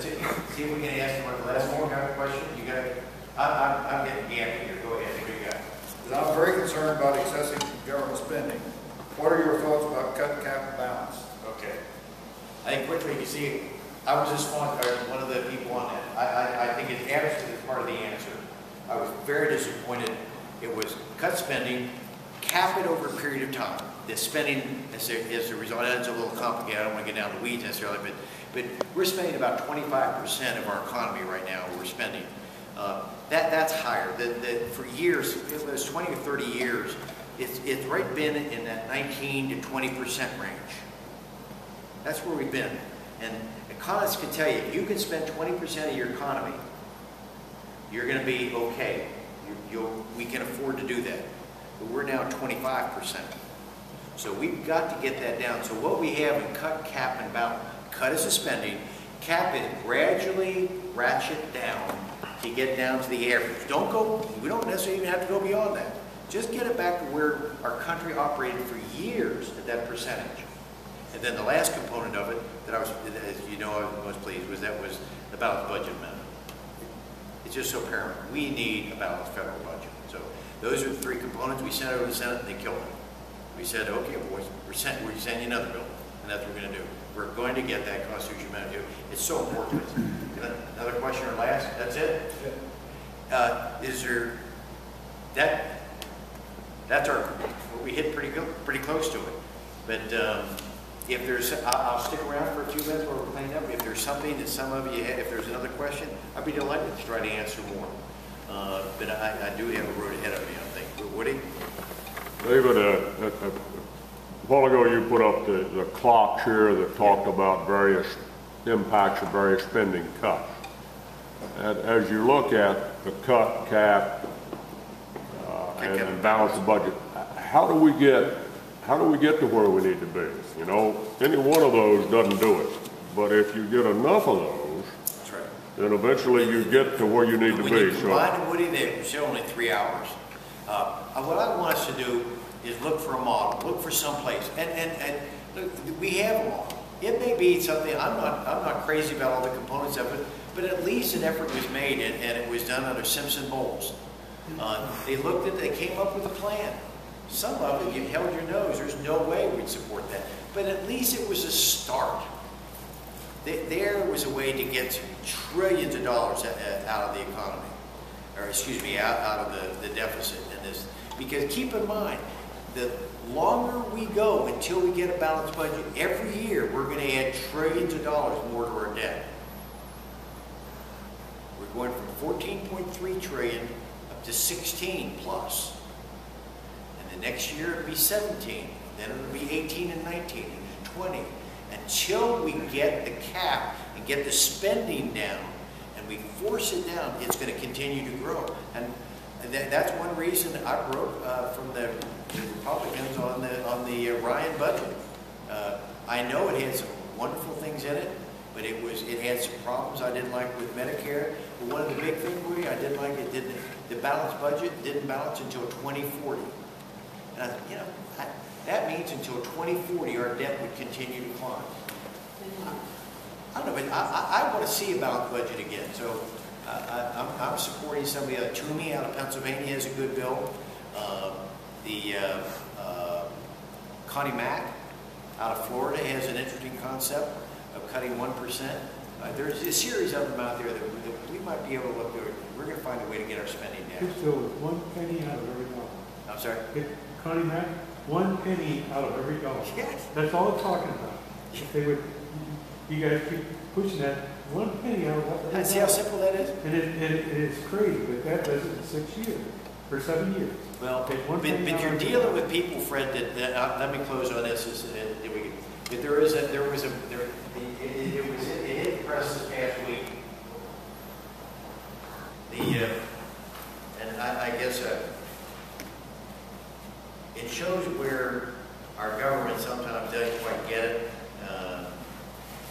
That's it. See if we can ask one last more kind of question. You got it. I'm getting gampy here. Go ahead. What do you got? I'm very concerned about excessive government spending. What are your thoughts about cut, cap, and balance? Okay. I think quickly, you see, I was just one of the people on that. I think it's absolutely part of the answer. I was very disappointed. It was cut spending, cap it over a period of time. The spending, as a result, it's a little complicated. I don't want to get down to the weeds necessarily, but we're spending about 25% of our economy right now. We're spending. That's higher. For years, it was 20 or 30 years, it's right been in that 19 to 20% range. That's where we've been. And economists can tell you, if you can spend 20% of your economy, you're going to be okay. We can afford to do that. But we're now 25%. So we've got to get that down. So what we have in cut, cap, and balance. Cut is the spending. Cap is gradually ratchet down to get down to the average. We don't necessarily even have to go beyond that. Just get it back to where our country operated for years at that percentage. And then the last component of it that as you know, I was most pleased was the balanced budget amendment. It's just so paramount. We need a balanced federal budget. So those are the three components. We sent over to the Senate and they killed it. We said, okay, boys, we're sending another bill, and that's what we're going to do. We're going to get that Constitution amendment. It's so important. Another question or last? That's it? Is there that's we hit pretty close to it. But if there's, I'll stick around for a few minutes while we're cleaning up. If there's something that some of you have, if there's another question, I'd be delighted to try to answer more. But I do have a road ahead of me, I think. Woody? David, a while ago you put up the clock here that talked about various impacts of various spending cuts. And as you look at the cut, cap, and balance the budget, how do we get to where we need to be? You know, any one of those doesn't do it. But if you get enough of those, that's right, then eventually you get to where you need to be. When you combine Woody, they're only 3 hours. What I want us to do is look for a model, look for some place, and look, we have a model. It may be something, I'm not crazy about all the components of it, but at least an effort was made, and it was done under Simpson Bowles. They came up with a plan. Some of it, you held your nose. There's no way we'd support that. But at least it was a start. There was a way to get trillions of dollars out of the economy, or excuse me, out of the deficit in this. Because keep in mind, the longer we go until we get a balanced budget, every year we're going to add trillions of dollars more to our debt. We're going from 14.3 trillion up to 16 plus. And the next year it'll be 17. Then it'll be 18 and 19 and 20. Until we get the cap and get the spending down and we force it down, it's going to continue to grow. And that's one reason I wrote from the Republicans on the Ryan budget. I know it had some wonderful things in it, but it had some problems I didn't like with Medicare. But one of the big things I didn't like, the balanced budget didn't balance until 2040. And that means until 2040 our debt would continue to climb. I don't know, but I want to see a balanced budget again. So I'm supporting somebody like Toomey out of Pennsylvania has a good bill. Connie Mack out of Florida has an interesting concept of cutting 1%. There's a series of them out there that we might be able to look through. We're going to find a way to get our spending down. So 1 penny out of every dollar. I'm sorry? Connie Mack, 1 penny out of every dollar. Yes. That's all it's talking about. If they would, you guys keep pushing that 1 penny out of every dollar. See how simple that is? And it is crazy, but that does it in 6 years, or 7 years. Well, but you're dealing with people, Fred, that let me close on this. It hit the press this past week. And I guess it shows where our government sometimes doesn't quite get it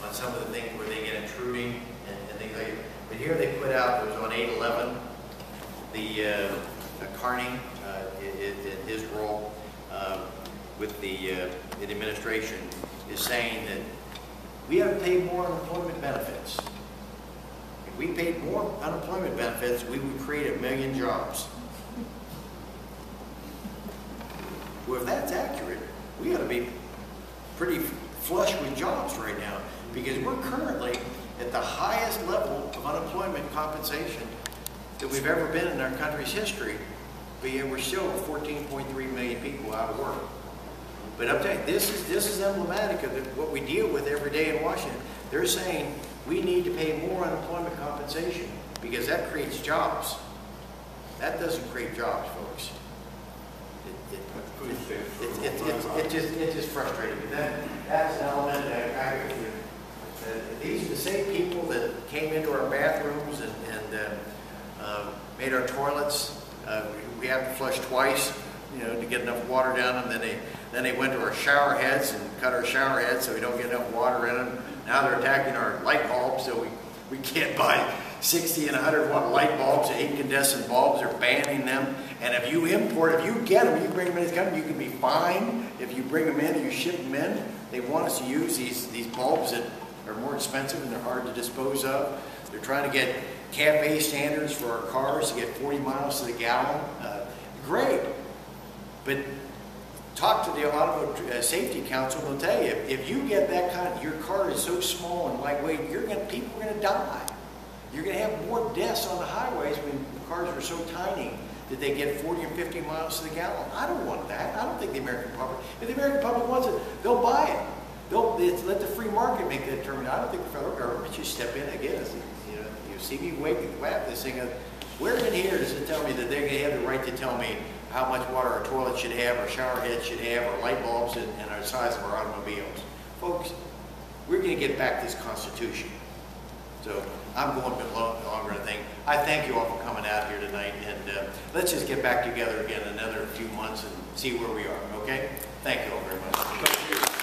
on some of the things where they get intruding and things like that. But here they put out, it was on 8/11, the Carney, in his role with the administration, is saying that we have to pay more unemployment benefits. we paid more unemployment benefits, we would create 1 million jobs. Well, if that's accurate, we ought to be pretty flush with jobs right now, because we're currently at the highest level of unemployment compensation that we've ever been in our country's history, but yet we're still 14.3 million people out of work. But I'm telling you, this is emblematic of what we deal with every day in Washington. They're saying we need to pay more unemployment compensation because that creates jobs. That doesn't create jobs, folks. It's just frustrating. That's an element that these are the same people that came into our bathrooms and made our toilets. We have to flush twice, to get enough water down them. Then they went to our shower heads and cut our shower heads so we don't get enough water in them. Now they're attacking our light bulbs, so we can't buy 60 and 100 watt light bulbs, incandescent bulbs. They're banning them. And if you get them, you bring them in this country, you can be fined if you bring them in or you ship them in. They want us to use these bulbs that are more expensive and they're hard to dispose of. They're trying to get CAFE standards for our cars to get 40 miles to the gallon. Great, but talk to the Auto Safety Council. They'll tell you if you get that kind, your car is so small and lightweight, people are going to die. You're going to have more deaths on the highways when the cars are so tiny that they get 40 and 50 miles to the gallon. I don't want that. I don't think the American public. If the American public wants it, they'll buy it. Let the free market make that determination. I don't think the federal government should step in again. You see me whap this thing up. Where in here does it tell me that they're going to have the right to tell me how much water our toilet should have, our shower heads should have, our light bulbs, and our size of our automobiles? Folks, we're going to get back this Constitution. So I'm going a bit longer, I think. I thank you all for coming out here tonight, and let's just get back together again in another few months and see where we are, okay? Thank you all very much.